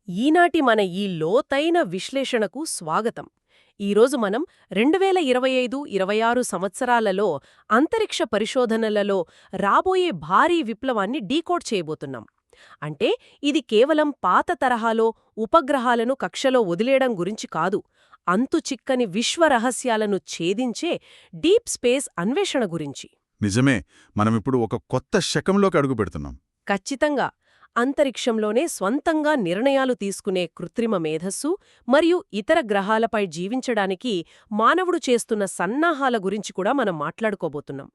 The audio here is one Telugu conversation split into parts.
ఈనాటి మన ఈ లోతైన విశ్లేషణకు స్వాగతం. ఈరోజు మనం 2025-26 సంవత్సరాలలో అంతరిక్ష పరిశోధనలలో రాబోయే భారీ విప్లవాన్ని డీకోడ్ చేయబోతున్నాం. అంటే ఇది కేవలం పాత తరహాలో ఉపగ్రహాలను కక్షలో వదిలేయడం గురించి కాదు, అంతుచిక్కని విశ్వ రహస్యాలను ఛేదించే డీప్ స్పేస్ అన్వేషణ గురించి. నిజమే. మనమిప్పుడు ఒక కొత్త శకంలోకి అడుగుపెడుతున్నాం. ఖచ్చితంగా. అంతరిక్షంలోనే స్వంతంగా నిర్ణయాలు తీసుకునే కృత్రిమ మేధస్సు మరియు ఇతర గ్రహాలపై జీవించడానికి మానవుడు చేస్తున్న సన్నాహాల గురించి కూడా మనం మాట్లాడుకోబోతున్నాం.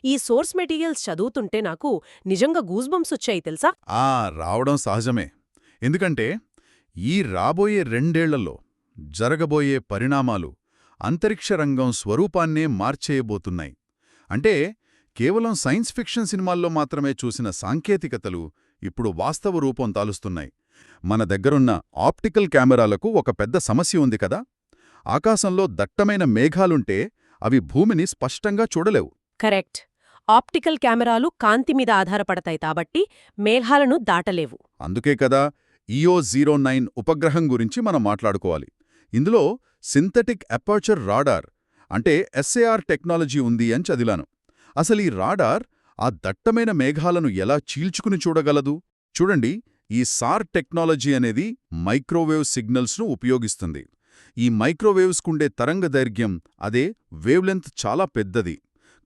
ఈ సోర్స్ మెటీరియల్స్ చదువుతుంటే నాకు నిజంగా గూస్బంప్స్ వచ్చాయి తెలుసా. రావడం సహజమే. ఎందుకంటే ఈ రాబోయే రెండేళ్లలో జరగబోయే పరిణామాలు అంతరిక్ష రంగం స్వరూపాన్నే మార్చేయబోతున్నాయి. అంటే కేవలం సైన్స్ ఫిక్షన్ సినిమాల్లో మాత్రమే చూసిన సాంకేతికతలు ఇప్పుడు వాస్తవ రూపం తాలుస్తున్నాయి. మన దగ్గరున్న ఆప్టికల్ కెమెరాలకు ఒక పెద్ద సమస్య ఉంది కదా. ఆకాశంలో దట్టమైన మేఘాలుంటే అవి భూమిని స్పష్టంగా చూడలేవు. కరెక్ట్. ఆప్టికల్ కెమెరాలు కాంతి మీద ఆధారపడతాయి కాబట్టి మేఘాలను దాటలేవు. అందుకే కదా EO-09 ఉపగ్రహం గురించి మనం మాట్లాడుకోవాలి. ఇందులో సింథటిక్ అపర్చర్ రాడార్ అంటే SAR టెక్నాలజీ ఉంది అని చదివాను. అసలు ఈ రాడార్ ఆ దట్టమైన మేఘాలను ఎలా చీల్చుకుని చూడగలదు? చూడండి, ఈ SAR టెక్నాలజీ అనేది మైక్రోవేవ్ సిగ్నల్స్ను ఉపయోగిస్తుంది. ఈ మైక్రోవేవ్స్కుండే తరంగదైర్ఘ్యం అదే వేవ్లెంత్ చాలా పెద్దది.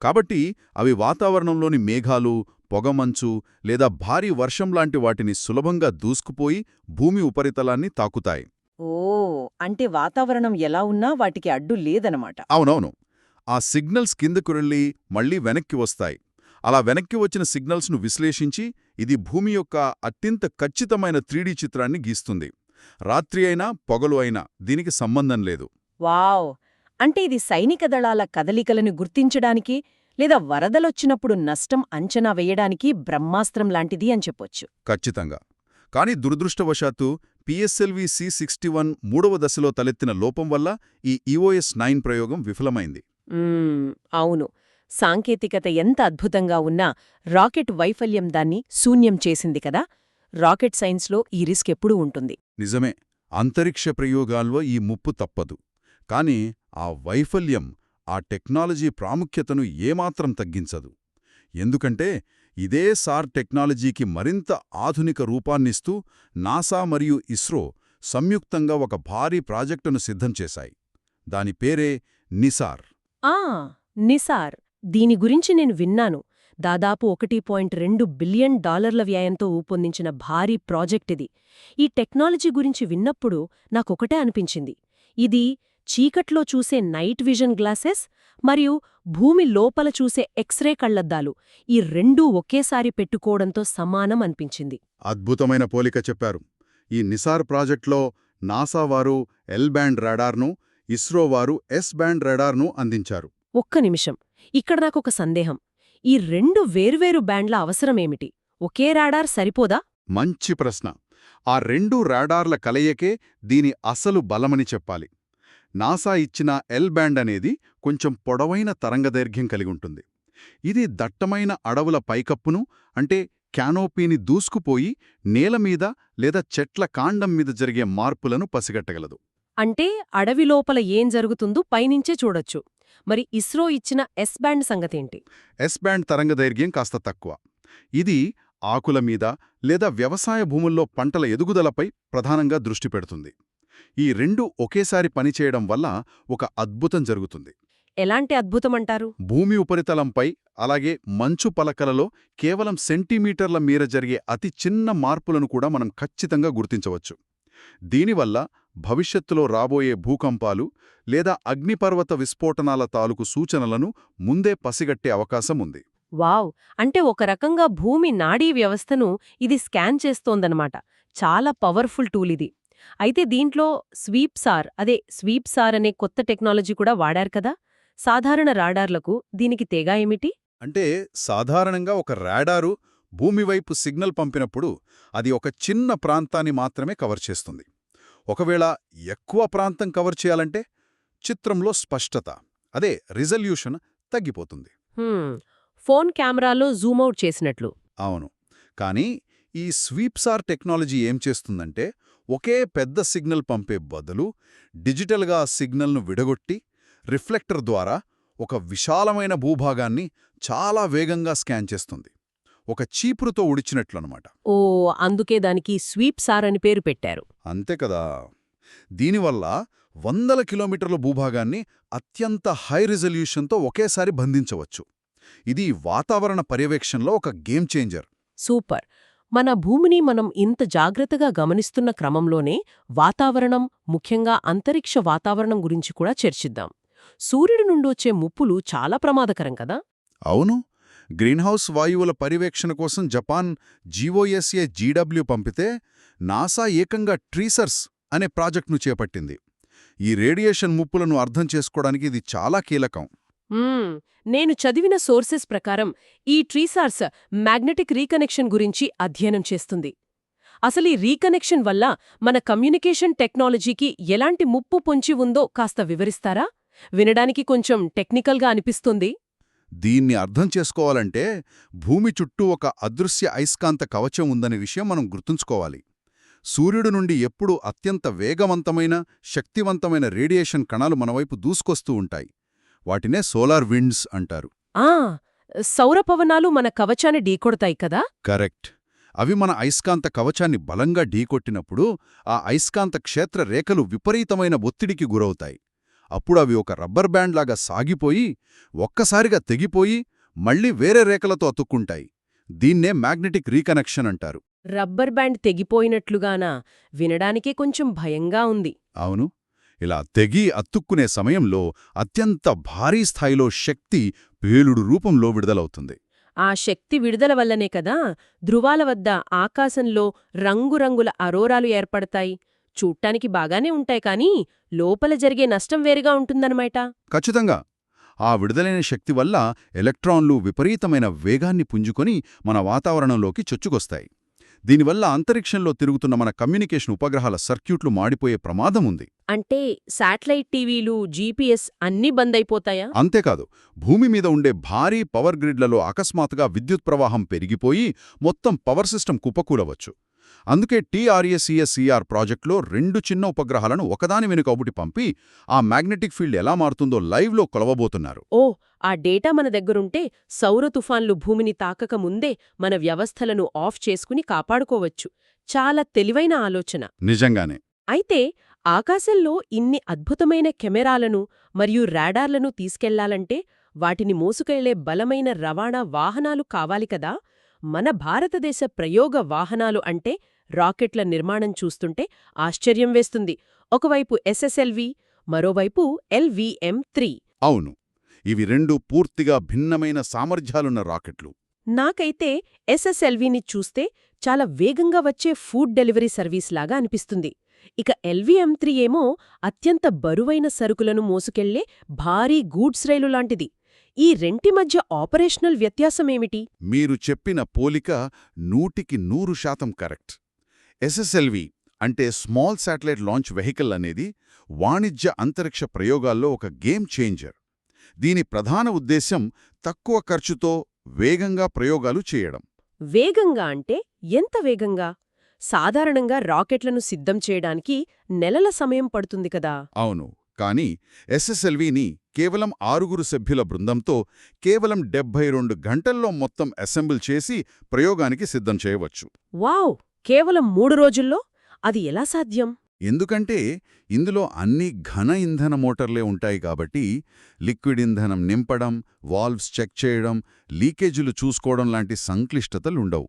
కాబట్టి అవి వాతావరణంలోని మేఘాలు, పొగమంచు లేదా భారీ వర్షంలాంటి వాటిని సులభంగా దూసుకుపోయి భూమి ఉపరితలాన్ని తాకుతాయి. ఓ, అంటే వాతావరణం ఎలా ఉన్నా వాటికి అడ్డు లేదనమాట. అవునవును. ఆ సిగ్నల్స్ కిందకురెళ్ళి మళ్లీ వెనక్కి వస్తాయి. అలా వెనక్కి వచ్చిన సిగ్నల్స్ను విశ్లేషించి ఇది భూమి యొక్క అత్యంత ఖచ్చితమైన 3D చిత్రాన్ని గీస్తుంది. రాత్రి అయినా పొగలు అయినా దీనికి సంబంధం లేదు. వావ్! అంటే ఇది సైనిక దళాల కదలికలను గుర్తించడానికి లేదా వరదలొచ్చినప్పుడు నష్టం అంచనా వేయడానికి బ్రహ్మాస్త్రం లాంటిది అని చెప్పొచ్చు. ఖచ్చితంగా. కానీ దురదృష్టవశాత్తు PSLV C61 3వ దశలో తలెత్తిన లోపం వల్ల ఈ EOS-9 ప్రయోగం విఫలమైంది. అవును. సాంకేతికత ఎంత అద్భుతంగా ఉన్నా రాకెట్ వైఫల్యం దాన్ని శూన్యం చేసింది కదా. రాకెట్ సైన్స్లో ఈ రిస్క్ ఎప్పుడూ ఉంటుంది. నిజమే. అంతరిక్ష ప్రయోగాల్లో ఈ ముప్పు తప్పదు. కాని ఆ వైఫల్యం ఆ టెక్నాలజీ ప్రాముఖ్యతను ఏమాత్రం తగ్గించదు. ఎందుకంటే ఇదే SAR టెక్నాలజీకి మరింత ఆధునిక రూపాన్నిస్తూ నాసా మరియు ఇస్రో సంయుక్తంగా ఒక భారీ ప్రాజెక్టును సిద్ధం చేశాయి. దాని పేరే నిసార్. నిసార్. దీని గురించి నేను విన్నాను. దాదాపు $1.2 బిలియన్ వ్యయంతో రూపొందించిన భారీ ప్రాజెక్టిది. ఈ టెక్నాలజీ గురించి విన్నప్పుడు నాకొకటే అనిపించింది. ఇది చీకట్లో చూసే నైట్ విజన్ గ్లాసెస్ మరియు భూమి లోపల చూసే ఎక్స్రే కళ్లద్దాలు ఈ రెండూ ఒకేసారి పెట్టుకోవడంతో సమానం అనిపించింది. అద్భుతమైన పోలిక చెప్పారు. ఈ నిసార్ ప్రాజెక్ట్లో నాసా వారు L బ్యాండ్ రాడార్ను, ఇస్రో వారు S బ్యాండ్ రాడార్ను అందించారు. ఒక్క నిమిషం, ఇక్కడ నాకొక సందేహం. ఈ రెండు వేర్వేరు బ్యాండ్ల అవసరమేమిటి? ఒకే రాడార్ సరిపోదా? మంచి ప్రశ్న. ఆ రెండు రాడార్ల కలయికే దీని అసలు బలమని చెప్పాలి. నాసా ఇచ్చిన L బ్యాండ్ అనేది కొంచెం పొడవైన తరంగదైర్ఘ్యం కలిగుంటుంది. ఇది దట్టమైన అడవుల పైకప్పును అంటే క్యానోపీని దూసుకుపోయి నేలమీద లేదా చెట్ల కాండం మీద జరిగే మార్పులను పసిగట్టగలదు. అంటే అడవి లోపల ఏం జరుగుతుందో పైనుంచే చూడొచ్చు. మరి ఇస్రో ఇచ్చిన S బ్యాండ్ సంగతేంటి? S బ్యాండ్ తరంగదైర్ఘ్యం కాస్త తక్కువ. ఇది ఆకుల మీద లేదా వ్యవసాయ భూముల్లో పంటల ఎదుగుదలపై ప్రధానంగా దృష్టి పెడుతుంది. ఈ రెండు ఒకేసారి పనిచేయడం వల్ల ఒక అద్భుతం జరుగుతుంది. ఎలాంటి అద్భుతమంటారు? భూమి ఉపరితలంపై అలాగే మంచు పలకలలో కేవలం సెంటీమీటర్ల మేర జరిగే అతి చిన్న మార్పులను కూడా మనం ఖచ్చితంగా గుర్తించవచ్చు. దీనివల్ల భవిష్యత్తులో రాబోయే భూకంపాలు లేదా అగ్నిపర్వత విస్ఫోటనాల తాలూకు సూచనలను ముందే పసిగట్టే అవకాశం ఉంది. వావ్! అంటే ఒక రకంగా భూమి నాడీ వ్యవస్థను ఇది స్కాన్ చేస్తోందనమాట. చాలా పవర్ఫుల్ టూల్ ఇది. అయితే దీంట్లో స్వీప్సార్ అనే కొత్త టెక్నాలజీ కూడా వాడారు కదా. సాధారణ రాడార్లకు దీనికి తేగా ఏమిటి? అంటే సాధారణంగా ఒక రాడారు భూమివైపు సిగ్నల్ పంపినప్పుడు అది ఒక చిన్న ప్రాంతాన్ని మాత్రమే కవర్ చేస్తుంది. ఒకవేళ ఎక్కువ ప్రాంతం కవర్ చేయాలంటే చిత్రంలో స్పష్టత అదే రిజల్యూషన్ తగ్గిపోతుంది. ఫోన్ కెమెరాలో జూమౌట్ చేసినట్లు. అవును. కానీ ఈ స్వీప్సార్ టెక్నాలజీ ఏం చేస్తుందంటే, ఒకే పెద్ద సిగ్నల్ పంపే బదులు డిజిటల్గా ఆ సిగ్నల్ను విడగొట్టి రిఫ్లెక్టర్ ద్వారా ఒక విశాలమైన భూభాగాన్ని చాలా వేగంగా స్కాన్ చేస్తుంది. ఒక చీపురుతో ఉడిచినట్లనమాట. ఓ, అందుకే దానికి స్వీప్ సార్ అని పేరు పెట్టారు. అంతే కదా. దీనివల్ల వందల కిలోమీటర్ల భూభాగాన్ని అత్యంత హై రిజల్యూషన్తో ఒకేసారి బంధించవచ్చు. ఇది వాతావరణ పర్యవేక్షణలో ఒక గేమ్ చేంజర్. సూపర్. మన భూమిని మనం ఇంత జాగ్రత్తగా గమనిస్తున్న క్రమంలోనే వాతావరణం, ముఖ్యంగా అంతరిక్ష వాతావరణం గురించి కూడా చర్చిద్దాం. సూర్యుడి నుండొచ్చే ముప్పులు చాలా ప్రమాదకరం కదా. అవును. గ్రీన్హౌస్ వాయువుల పర్యవేక్షణ కోసం జపాన్ జీఓఎస్ఏ జీడబ్ల్యూ పంపితే నాసా ఏకంగా ట్రీసర్స్ అనే ప్రాజెక్టును చేపట్టింది. ఈ రేడియేషన్ ముప్పులను అర్థం చేసుకోవడానికి ఇది చాలా కీలకం. నేను చదివిన సోర్సెస్ ప్రకారం ఈ ట్రీసార్స్ మ్యాగ్నెటిక్ రీకనెక్షన్ గురించి అధ్యయనం చేస్తుంది. అసలీ రీకనెక్షన్ వల్ల మన కమ్యూనికేషన్ టెక్నాలజీకి ఎలాంటి ముప్పు పొంచి ఉందో కాస్త వివరిస్తారా? వినడానికి కొంచెం టెక్నికల్గా అనిపిస్తుంది. దీన్ని అర్థం చేసుకోవాలంటే భూమి చుట్టూ ఒక అదృశ్య అయస్కాంత కవచం ఉందనే విషయం మనం గుర్తుంచుకోవాలి. సూర్యుడు నుండి ఎప్పుడూ అత్యంత వేగవంతమైన, శక్తివంతమైన రేడియేషన్ కణాలు మనవైపు దూసుకొస్తూ ఉంటాయి. వాటినే సోలార్ విండ్స్ అంటారు. సౌరపవనాలు మన కవచాన్ని ఢీకొడతాయి కదా. కరెక్ట్. అవి మన అయస్కాంత కవచాన్ని బలంగా ఢీకొట్టినప్పుడు ఆ అయస్కాంత క్షేత్ర రేఖలు విపరీతమైన ఒత్తిడికి గురవుతాయి. అప్పుడు అవి ఒక రబ్బర్ బ్యాండ్ లాగా సాగిపోయి ఒక్కసారిగా తెగిపోయి మళ్లీ వేరే రేఖలతో అతుక్కుంటాయి. దీన్నే మ్యాగ్నెటిక్ రీకనెక్షన్ అంటారు. రబ్బర్ బ్యాండ్ తెగిపోయినట్లుగానా? వినడానికే కొంచెం భయంగా ఉంది. అవును. ఇలా తెగి అతుక్కునే సమయంలో అత్యంత భారీ స్థాయిలో శక్తి పేలుడు రూపంలో విడుదలవుతుంది. ఆ శక్తి విడుదల వల్లనే కదా ధృవాల వద్ద ఆకాశంలో రంగురంగుల అరోరాలు ఏర్పడతాయి. చూట్టానికి బాగానే ఉంటాయి కానీ లోపల జరిగే నష్టం వేరుగా ఉంటుందన్నమాట. ఖచ్చితంగా. ఆ విడుదలైన శక్తి వల్ల ఎలక్ట్రాన్లు విపరీతమైన వేగాన్ని పుంజుకొని మన వాతావరణంలోకి చొచ్చుకొస్తాయి. దీనివల్ల అంతరిక్షంలో తిరుగుతున్న మన కమ్యూనికేషన్ ఉపగ్రహాల సర్క్యూట్లు మాడిపోయే ప్రమాదం ఉంది. అంటే శాటిలైట్ టీవీలు, జీపీఎస్ అన్నీ బందైపోతాయా? అంతేకాదు, భూమి మీద ఉండే భారీ పవర్ గ్రిడ్లలో అకస్మాత్తుగా విద్యుత్ ప్రవాహం పెరిగిపోయి మొత్తం పవర్ సిస్టమ్ కుప్పకూలవచ్చు. అందుకే TRACSCR ప్రాజెక్టులో 2 చిన్న ఉపగ్రహాలను ఒకదాని వెనుక ఒకటి పంపి ఆ మ్యాగ్నెటిక్ ఫీల్డ్ ఎలా మారుతుందో లైవ్లో కొలవబోతున్నారు. ఓ, ఆ డేటా మన దగ్గరుంటే సౌర తుఫాన్లు భూమిని తాకక ముందే మన వ్యవస్థలను ఆఫ్ చేసుకుని కాపాడుకోవచ్చు. చాలా తెలివైన ఆలోచన. నిజంగానే. అయితే ఆకాశంలో ఇన్ని అద్భుతమైన కెమెరాలను మరియు రాడార్లను తీసుకెళ్లాలంటే వాటిని మోసుకెళ్లే బలమైన రవాణా వాహనాలు కావాలి కదా. మన భారతదేశ ప్రయోగ వాహనాలు అంటే రాకెట్ల నిర్మాణం చూస్తుంటే ఆశ్చర్యం వేస్తుంది. ఒకవైపు SSLV, మరోవైపు LVM-3. అవును. ఇవి 2 పూర్తిగా భిన్నమైన సామర్థ్యాలున్న రాకెట్లు. నాకైతే SSLVని చూస్తే చాలా వేగంగా వచ్చే ఫుడ్ డెలివరీ సర్వీస్ లాగా అనిపిస్తుంది. ఇక LVM-3 ఏమో అత్యంత బరువైన సరుకులను మోసుకెళ్లే భారీ గూడ్స్ రైలు లాంటిది. ఈ రెంటి మధ్య ఆపరేషనల్ వ్యత్యాసమేమిటి? మీరు చెప్పిన పోలిక 100% కరెక్ట్. SSLV అంటే స్మాల్ శాటిలైట్ లాంచ్ వెహికల్ అనేది వాణిజ్య అంతరిక్ష ప్రయోగాల్లో ఒక గేమ్ చేంజర్. దీని ప్రధాన ఉద్దేశ్యం తక్కువ ఖర్చుతో వేగంగా ప్రయోగాలు చేయడం. వేగంగా అంటే ఎంత వేగంగా? సాధారణంగా రాకెట్లను సిద్ధం చేయడానికి నెలల సమయం పడుతుంది కదా. అవును. కానీ SSLVని కేవలం 6 సభ్యుల బృందంతో కేవలం 72 గంటల్లో మొత్తం అసెంబుల్ చేసి ప్రయోగానికి సిద్ధం చేయవచ్చు. వావ్! కేవలం 3 రోజుల్లో? అది ఎలా సాధ్యం? ఎందుకంటే ఇందులో అన్ని ఘన ఇంధన మోటార్లే ఉంటాయి కాబట్టి లిక్విడ్ ఇంధనం నింపడం, వాల్వ్స్ చెక్ చేయడం, లీకేజీలు చూసుకోవడం లాంటి సంక్లిష్టతలుండవు.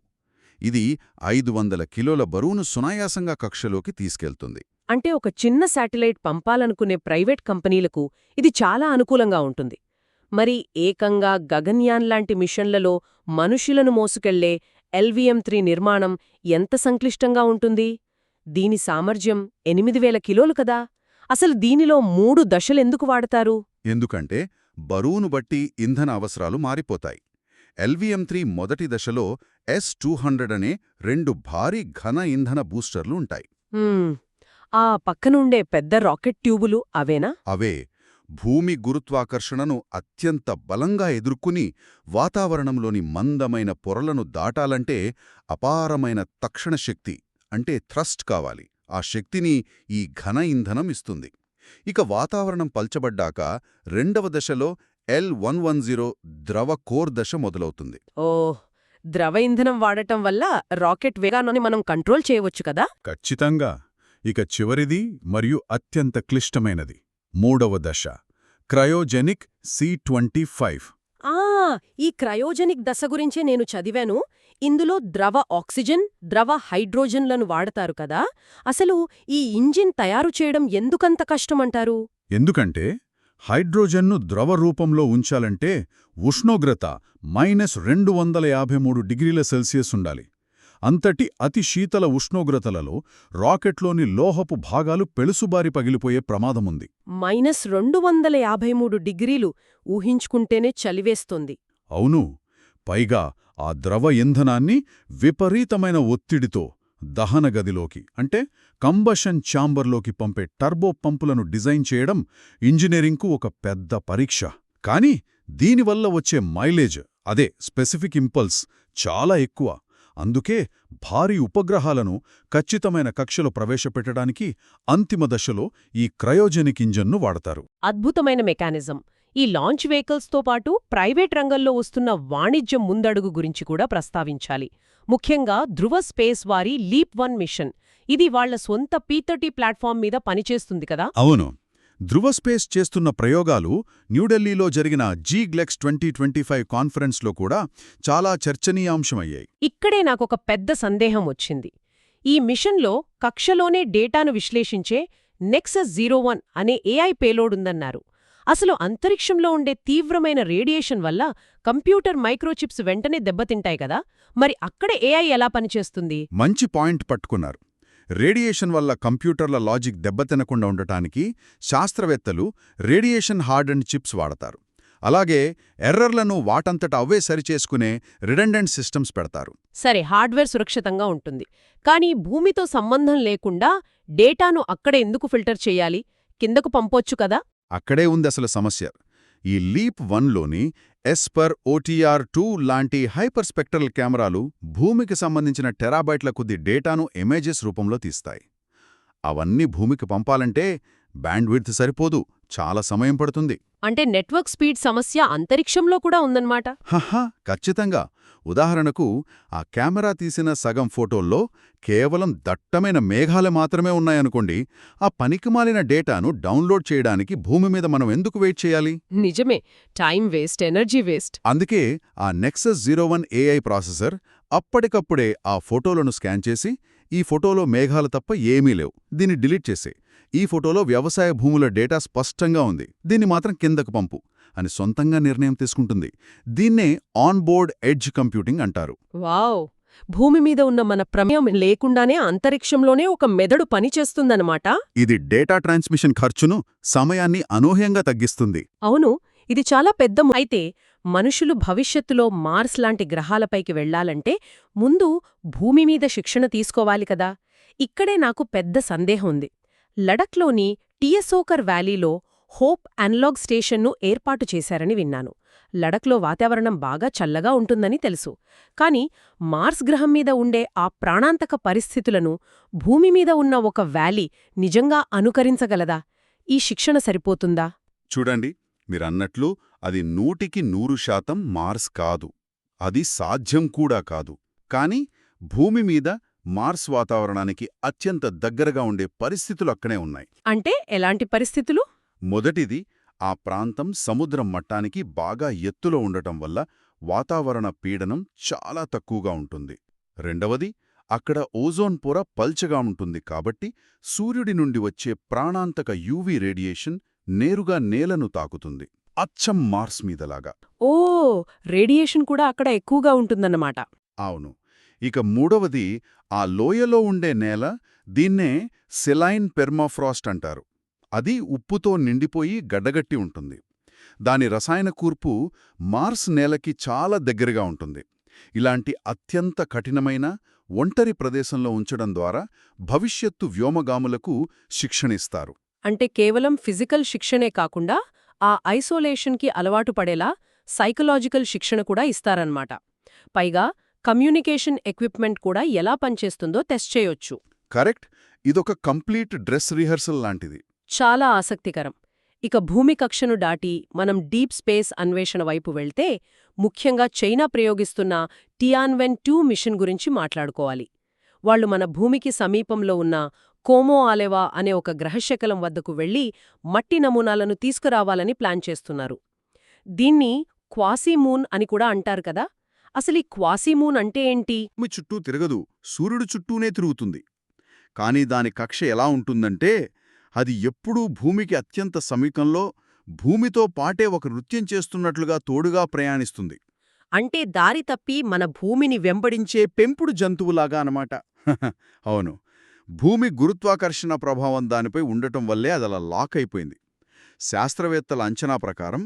ఇది 500 కిలోల బరువును సునాయాసంగా కక్షలోకి తీసుకెళ్తుంది. అంటే ఒక చిన్న శాటిలైట్ పంపాలనుకునే ప్రైవేట్ కంపెనీలకు ఇది చాలా అనుకూలంగా ఉంటుంది. మరి ఏకంగా గగన్యాన్ లాంటి మిషన్లలో మనుషులను మోసుకెళ్లే LVM-3 నిర్మాణం ఎంత సంక్లిష్టంగా ఉంటుంది? దీని సామర్థ్యం 8000 కిలోలు కదా. అసలు దీనిలో 3 దశలెందుకు వాడతారు? ఎందుకంటే బరువును బట్టి ఇంధన అవసరాలు మారిపోతాయి. LVM-3 మొదటి దశలో S-200 అనే 2 భారీ ఘన ఇంధన బూస్టర్లు ఉంటాయి. ఆ పక్కనుండే పెద్ద రాకెట్ ట్యూబులు అవేనా? అవే భూమి గురుత్వాకర్షణను అత్యంత బలంగా ఎదుర్కొని వాతావరణంలోని మందమైన పొరలను దాటాలంటే అపారమైన తక్షణ శక్తి అంటే థ్రస్ట్ కావాలి. ఆ శక్తిని ఈ ఘన ఇంధనం ఇస్తుంది. ఇక వాతావరణం పల్చబడ్డాక రెండవ దశలో L110 ద్రవ కోర్ దశ మొదలవుతుంది. ఓహ్, ద్రవ ఇంధనం వాడటం వల్ల రాకెట్ వేగాన్ని మనం కంట్రోల్ చేయవచ్చు కదా? ఖచ్చితంగా. ఇక చివరిది మరియు అత్యంత క్లిష్టమైనది మూడవ దశ క్రయోజెనిక్ C25. ఆ, ఈ క్రయోజెనిక్ దశ గురించే నేను చదివాను. ఇందులో ద్రవ ఆక్సిజన్, ద్రవ హైడ్రోజన్లను వాడతారు కదా. అసలు ఈ ఇంజిన్ తయారు చేయడం ఎందుకంత కష్టమంటారు? ఎందుకంటే హైడ్రోజన్ను ద్రవ రూపంలో ఉంచాలంటే ఉష్ణోగ్రత -253°C ఉండాలి. అంతటి అతి శీతల ఉష్ణోగ్రతలలో రాకెట్లోని లోహపు భాగాలు పెళుసుబారి పగిలిపోయే ప్రమాదముంది. -253°, ఊహించుకుంటేనే చలివేస్తోంది. అవును. పైగా ఆ ద్రవ ఇంధనాన్ని విపరీతమైన ఒత్తిడితో దహనగదిలోకి అంటే కంబషన్ ఛాంబర్లోకి పంపే టర్బో పంపులను డిజైన్ చేయడం ఇంజనీరింగ్కు ఒక పెద్ద పరీక్ష. కానీ దీనివల్ల వచ్చే మైలేజ్, అదే స్పెసిఫిక్ ఇంపల్స్, చాలా ఎక్కువ. అందుకే భారీ ఉపగ్రహాలను ఖచ్చితమైన కక్షలో ప్రవేశపెట్టడానికి అంతిమ దశలో ఈ క్రయోజెనిక్ ఇంజన్ను వాడతారు. అద్భుతమైన మెకానిజం. ఈ లాంచ్ వెహికల్స్తో పాటు ప్రైవేట్ రంగంలో వస్తున్న వాణిజ్య ముందడుగు గురించి కూడా ప్రస్తావించాలి. ముఖ్యంగా ధృవ స్పేస్ వారి లీప్-1 మిషన్. ఇది వాళ్ల సొంత P30 ప్లాట్ఫామ్ మీద పనిచేస్తుంది కదా? అవును. ధృవ స్పేస్ చేస్తున్న ప్రయోగాలు న్యూఢిల్లీలో జరిగిన G-GLEX 2025 కాన్ఫరెన్స్లో కూడా చాలా చర్చనీయాంశమయ్యాయి. ఇక్కడే నాకొక పెద్ద సందేహం వచ్చింది. ఈ మిషన్లో కక్షలోనే డేటాను విశ్లేషించే Nexus-01 అనే AI పేలోడ్ ఉందన్నారు. అసలు అంతరిక్షంలో ఉండే తీవ్రమైన రేడియేషన్ వల్ల కంప్యూటర్ మైక్రోచిప్స్ వెంటనే దెబ్బతింటాయి కదా. మరి అక్కడ AI ఎలా పనిచేస్తుంది? మంచి పాయింట్ పట్టుకున్నారు. రేడియేషన్ వల్ల కంప్యూటర్ల లాజిక్ దెబ్బతినకుండా ఉండటానికి శాస్త్రవేత్తలు రేడియేషన్ హార్డెండ్ చిప్స్ వాడతారు. అలాగే ఎర్రర్లను వాటంతట అవే సరిచేసుకునే రిడెండెంట్ సిస్టమ్స్ పెడతారు. సరే, హార్డ్వేర్ సురక్షితంగా ఉంటుంది. కానీ భూమితో సంబంధం లేకుండా డేటాను అక్కడ ఎందుకు ఫిల్టర్ చేయాలి? కిందకు పంపొచ్చు కదా? అక్కడే ఉంది అసలు సమస్య. ఈ లీప్-1లోని ఎస్పర్ OTR-2 లాంటి హైపర్స్పెక్ట్రల్ కెమెరాలు భూమికి సంబంధించిన టెరాబైట్ల కొద్ది డేటాను ఇమేజెస్ రూపంలో తీస్తాయి. అవన్నీ భూమికి పంపాలంటే బ్యాండ్విడ్త్ సరిపోదు, చాలా సమయం పడుతుంది. అంటే నెట్వర్క్ స్పీడ్ సమస్య అంతరిక్షంలో కూడా ఉందన్నమాట. హహా, ఖచ్చితంగా. ఉదాహరణకు ఆ కెమెరా తీసిన సగం ఫోటోల్లో కేవలం దట్టమైన మేఘాలు మాత్రమే ఉన్నాయనుకోండి. ఆ పనికిమాలిన డేటాను డౌన్లోడ్ చేయడానికి భూమి మీద మనం ఎందుకు వెయిట్ చేయాలి? నిజమే, టైం వేస్ట్, ఎనర్జీ వేస్ట్. అందుకే ఆ Nexus-01 AI ప్రాసెసర్ అప్పటికప్పుడే ఆ ఫోటోలను స్కాన్ చేసి, ఈ ఫోటోలో మేఘాలు తప్ప ఏమీ లేవు, దీన్ని డిలీట్ చేసే, ఈ ఫోటోలో వ్యవసాయ భూముల డేటా స్పష్టంగా ఉంది, దీన్ని మాత్రం కిందకు పంపు అని సొంతంగా నిర్ణయం తీసుకుంటుంది. దీన్నే ఆన్బోర్డ్ ఎడ్జ్ కంప్యూటింగ్ అంటారు. వావ్! భూమి మీద ఉన్న మన ప్రమేయం లేకుండానే అంతరిక్షంలోనే ఒక మెదడు పనిచేస్తుందన్నమాట. ఇది డేటా ట్రాన్స్మిషన్ ఖర్చును, సమయాన్ని అనూహ్యంగా తగ్గిస్తుంది. అవును, ఇది చాలా పెద్ద అయితే మనుషులు భవిష్యత్తులో మార్స్ లాంటి గ్రహాలపైకి వెళ్లాలంటే ముందు భూమి మీద శిక్షణ తీసుకోవాలి కదా. ఇక్కడే నాకు పెద్ద సందేహం ఉంది. లడఖ్లోని టియసోకర్ వ్యాలీలో హోప్ అనలాగ్ స్టేషన్ను ఏర్పాటు చేశారని విన్నాను. లడఖ్లో వాతావరణం బాగా చల్లగా ఉంటుందని తెలుసు. కాని మార్స్ గ్రహం మీద ఉండే ఆ ప్రాణాంతక పరిస్థితులను భూమి మీద ఉన్న ఒక వ్యాలీ నిజంగా అనుకరించగలదా? ఈ శిక్షణ సరిపోతుందా? చూడండి, మీరన్నట్లు అది 100% మార్స్ కాదు, అది సాధ్యం కూడా కాదు. కాని భూమి మీద మార్స్ వాతావరణానికి అత్యంత దగ్గరగా ఉండే పరిస్థితులు అక్కడే ఉన్నాయి. అంటే ఎలాంటి పరిస్థితులు? మొదటిది, ఆ ప్రాంతం సముద్రం మట్టానికి బాగా ఎత్తులో ఉండటం వల్ల వాతావరణ పీడనం చాలా తక్కువగా ఉంటుంది. రెండవది, అక్కడ ఓజోన్ పొర పల్చగా ఉంటుంది కాబట్టి సూర్యుడి నుండి వచ్చే ప్రాణాంతక యూవీ రేడియేషన్ నేరుగా నేలను తాకుతుంది, అచ్చం మార్స్ మీదలాగా. ఓ, రేడియేషన్ కూడా అక్కడ ఎక్కువగా ఉంటుందన్నమాట. అవును. ఇక మూడవది, ఆ లోయలో ఉండే నేల, దీన్నే సెలైన్ పెర్మాఫ్రాస్ట్ అంటారు. అది ఉప్పుతో నిండిపోయి గడ్డగట్టి ఉంటుంది. దాని రసాయన కూర్పు మార్స్ నేలకి చాలా దగ్గరగా ఉంటుంది. ఇలాంటి అత్యంత కఠినమైన ఒంటరి ప్రదేశంలో ఉంచడం ద్వారా భవిష్యత్తు వ్యోమగాములకు శిక్షణిస్తారు. అంటే కేవలం ఫిజికల్ శిక్షణే కాకుండా ఆ ఐసోలేషన్కి అలవాటు పడేలా సైకలాజికల్ శిక్షణ కూడా ఇస్తారన్నమాట. పైగా కమ్యూనికేషన్ ఎక్విప్మెంట్ కూడా ఎలా పనిచేస్తుందో టెస్ట్ చేయొచ్చు. కరెక్ట్. ఇదొక కంప్లీట్ డ్రెస్ రిహర్సల్ లాంటిది. చాలా ఆసక్తికరం. ఇక భూమి కక్షను దాటి మనం డీప్ స్పేస్ అన్వేషణ వైపు వెళ్తే ముఖ్యంగా చైనా ప్రయోగిస్తున్న టియాన్వెన్-2 మిషన్ గురించి మాట్లాడుకోవాలి. వాళ్లు మన భూమికి సమీపంలో ఉన్న కోమో ఆలెవా అనే ఒక గ్రహశకలం వద్దకు వెళ్లి మట్టి నమూనాలను తీసుకురావాలని ప్లాన్ చేస్తున్నారు. దీన్ని క్వాసీమూన్ అని కూడా అంటారు కదా. అసలీ క్వాసీమూన్ అంటే ఏంటి? భూమి చుట్టూ తిరగదు, సూర్యుడు చుట్టూనే తిరుగుతుంది. కానీ దాని కక్ష ఎలా ఉంటుందంటే అది ఎప్పుడూ భూమికి అత్యంత సమీపంలో భూమితో పాటే ఒక నృత్యం చేస్తున్నట్లుగా తోడుగా ప్రయాణిస్తుంది. అంటే దారి తప్పి మన భూమిని వెంబడించే పెంపుడు జంతువులాగా అన్నమాట. అవును. భూమి గురుత్వాకర్షణ ప్రభావం దానిపై ఉండటం వల్లే అదలా లాక్ అయిపోయింది. శాస్త్రవేత్తల అంచనా ప్రకారం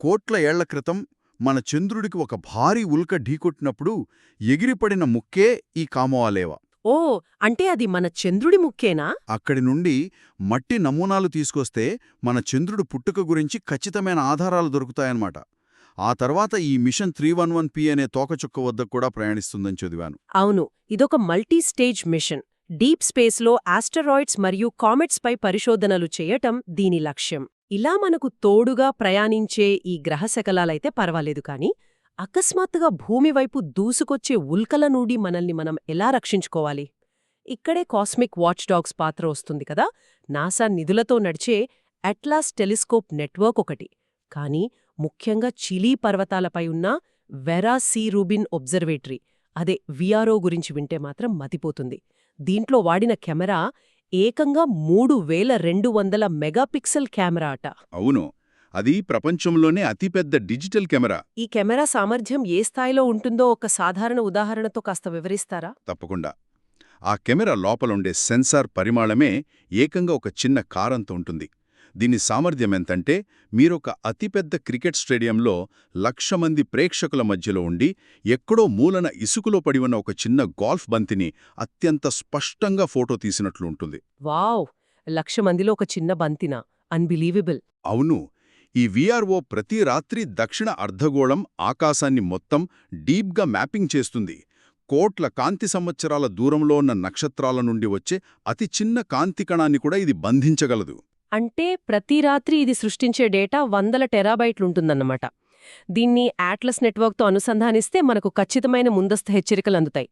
కోట్ల ఏళ్ల క్రితం మన చంద్రుడికి ఒక భారీ ఉల్క ఢీకొట్టినప్పుడు ఎగిరిపడిన ముక్కే ఈ కామోఆలేవా. ఓ, అంటే అది మన చంద్రుడి ముక్కేనా? అక్కడి నుండి మట్టి నమూనాలు తీసుకొస్తే మన చంద్రుడు పుట్టుక గురించి ఖచ్చితమైన ఆధారాలు దొరుకుతాయన్నమాట. ఆ తర్వాత ఈ మిషన్ 311P అనే తోకచుక్క వద్ద కూడా ప్రయాణిస్తుందని చదివాను. అవును, ఇదొక మల్టీ స్టేజ్ మిషన్. డీప్ స్పేస్లో ఆస్టరాయిడ్స్ మరియు కామెట్స్పై పరిశోధనలు చేయటం దీని లక్ష్యం. ఇలా మనకు తోడుగా ప్రయాణించే ఈ గ్రహశకలాలైతే పర్వాలేదు కాని అకస్మాత్తుగా భూమివైపు దూసుకొచ్చే ఉల్కల నుండి మనల్ని మనం ఎలా రక్షించుకోవాలి? ఇక్కడే కాస్మిక్ వాచ్డాగ్స్ పాత్ర వస్తుంది కదా. నాసా నిధులతో నడిచే అట్లాస్ టెలిస్కోప్ నెట్వర్క్ ఒకటి. కానీ ముఖ్యంగా చిలీ పర్వతాలపై ఉన్న వెరా సి రూబిన్ ఒబ్జర్వేటరీ, అదే విఆర్ఓ గురించి వింటే మాత్రం మతిపోతుంది. దీంట్లో వాడిన కెమెరా ఏకంగా 3200 మెగాపిక్సెల్ కెమెరా అట. అవును, అది ప్రపంచంలోనే అతిపెద్ద డిజిటల్ కెమెరా. ఈ కెమెరా సామర్థ్యం ఏ స్థాయిలో ఉంటుందో ఒక సాధారణ ఉదాహరణతో కాస్త వివరిస్తారా? తప్పకుండా. ఆ కెమెరా లోపలుండే సెన్సార్ పరిమాణమే ఏకంగా ఒక చిన్న కారంత ఉంటుంది. దీని సామర్థ్యం ఎంతంటే మీరొక అతిపెద్ద క్రికెట్ స్టేడియంలో 1,00,000 మంది ప్రేక్షకుల మధ్యలో ఉండి ఎక్కడో మూలన ఇసుకలో పడి ఉన్న ఒక చిన్న గాల్ఫ్ బంతిని అత్యంత స్పష్టంగా ఫోటో తీసినట్లు ఉంటుంది. వావ్, 1,00,000 మందిలో ఒక చిన్న బంతినా? అన్బిలీవబుల్. అవును. ఈ విఆర్ఓ ప్రతి రాత్రి దక్షిణ అర్ధగోళం ఆకాశాన్ని మొత్తం డీప్గా మ్యాపింగ్ చేస్తుంది. కోట్ల కాంతి సంవత్సరాల దూరంలో ఉన్న నక్షత్రాల నుండి వచ్చే అతి చిన్న కాంతి కణాన్ని కూడా ఇది బంధించగలదు. అంటే ప్రతి రాత్రి ఇది సృష్టించే డేటా 100 టెరాబైట్లుంటుందన్నమాట. దీన్ని అట్లస్ నెట్వర్క్తో అనుసంధానిస్తే మనకు ఖచ్చితమైన ముందస్తు హెచ్చరికలు అందుతాయి.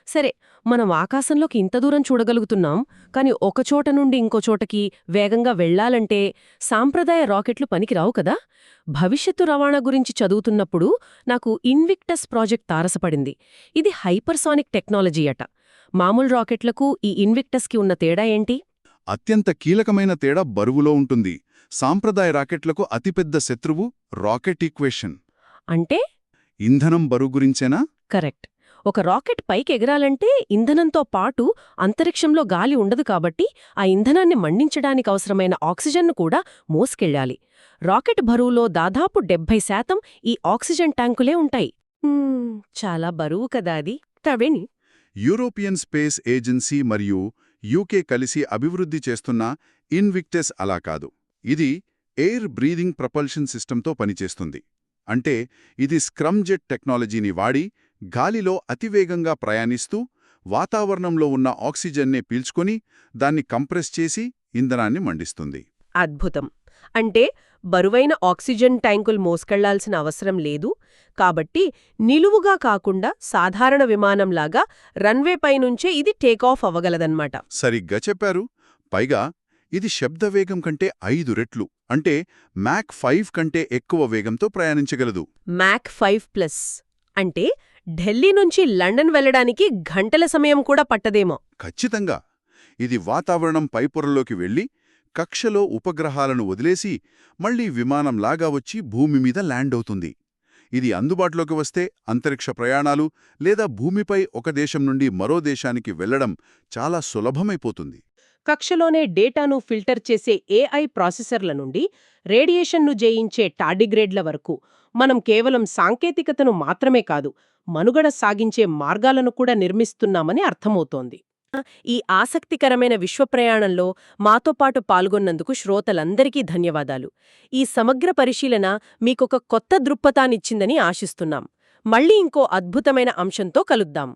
సరే, మనం ఆకాశంలోకి ఇంత దూరం చూడగలుగుతున్నాం, కానీ ఒకచోట నుండి ఇంకో చోటకి వేగంగా వెళ్లాలంటే సాంప్రదాయ రాకెట్లు పనికిరావు కదా. భవిష్యత్తు రవాణా గురించి చదువుతున్నప్పుడు నాకు ఇన్విక్టస్ ప్రాజెక్ట్ తారసపడింది. ఇది హైపర్సానిక్ టెక్నాలజీ అట. మామూలు రాకెట్లకు ఈ ఇన్విక్టస్కి ఉన్న తేడా ఏంటి? అత్యంత కీలకమైన తేడా బరువులో ఉంటుంది. సాంప్రదాయ రాకెట్లకు అతిపెద్ద శత్రువు రాకెట్ ఈక్వేషన్. అంటే ఇంధనం బరువు గురించేనా? కరెక్ట్. ఒక రాకెట్ పైకి ఎగరాలంటే ఇంధనంతో పాటు అంతరిక్షంలో గాలి ఉండదు కాబట్టి ఆ ఇంధనాన్ని మండించడానికి అవసరమైన ఆక్సిజన్ను కూడా మోసుకెళ్లాలి. రాకెట్ బరువులో దాదాపు 70% ఈ ఆక్సిజన్ ట్యాంకులే ఉంటాయి. చాలా బరువు కదా అది. తవేని యూరోపియన్ స్పేస్ ఏజెన్సీ మరియు యూకే కలిసి అభివృద్ధి చేస్తున్న ఇన్విక్టస్ అలా కాదు. ఇది ఎయిర్ బ్రీదింగ్ ప్రపల్షన్ సిస్టంతో పనిచేస్తుంది. అంటే ఇది స్క్రమ్జెట్ టెక్నాలజీని వాడి గాలిలో అతివేగంగా ప్రయాణిస్తూ వాతావరణంలో ఉన్న ఆక్సిజన్నే పీల్చుకొని దాన్ని కంప్రెస్ చేసి ఇంధనాన్ని మండిస్తుంది. అద్భుతం. అంటే బరువైన ఆక్సిజన్ ట్యాంకులు మోసుకెళ్లాల్సిన అవసరం లేదు కాబట్టి నిలువుగా కాకుండా సాధారణ విమానంలాగా రన్వే పైనుంచే ఇది టేకాఫ్ అవ్వగలదన్నమాట. సరిగ్గా చెప్పారు. పైగా ఇది శబ్దవేగం కంటే 5 రెట్లు, అంటే మ్యాక్ 5 కంటే ఎక్కువ వేగంతో ప్రయాణించగలదు. మ్యాక్ 5+. అంటే ఢిల్లీ నుంచి లండన్ వెళ్లడానికి గంటల సమయం కూడా పట్టదేమో. ఖచ్చితంగా. ఇది వాతావరణం పైపొరలోకి వెళ్లి కక్షలో ఉపగ్రహాలను వదిలేసి మళ్లీ విమానంలాగా వచ్చి భూమి మీద ల్యాండ్ అవుతుంది. ఇది అందుబాటులోకి వస్తే అంతరిక్ష ప్రయాణాలు లేదా భూమిపై ఒక దేశం నుండి మరో దేశానికి వెళ్లడం చాలా సులభమైపోతుంది. కక్షలోనే డేటాను ఫిల్టర్ చేసే ఏఐ ప్రాసెసర్ల నుండి రేడియేషన్ను జయించే టార్డిగ్రేడ్ల వరకు మనం కేవలం సాంకేతికతను మాత్రమే కాదు, మనుగడ సాగించే మార్గాలను కూడా నిర్మిస్తున్నామని అర్థమవుతోంది. ఈ ఆసక్తికరమైన విశ్వప్రయాణంలో మాతో పాటు పాల్గొన్నందుకు శ్రోతలందరికీ ధన్యవాదాలు. ఈ సమగ్ర పరిశీలన మీకొక కొత్త దృక్పథాన్నిచ్చిందని ఆశిస్తున్నాం. మళ్ళీ ఇంకో అద్భుతమైన అంశంతో కలుద్దాం.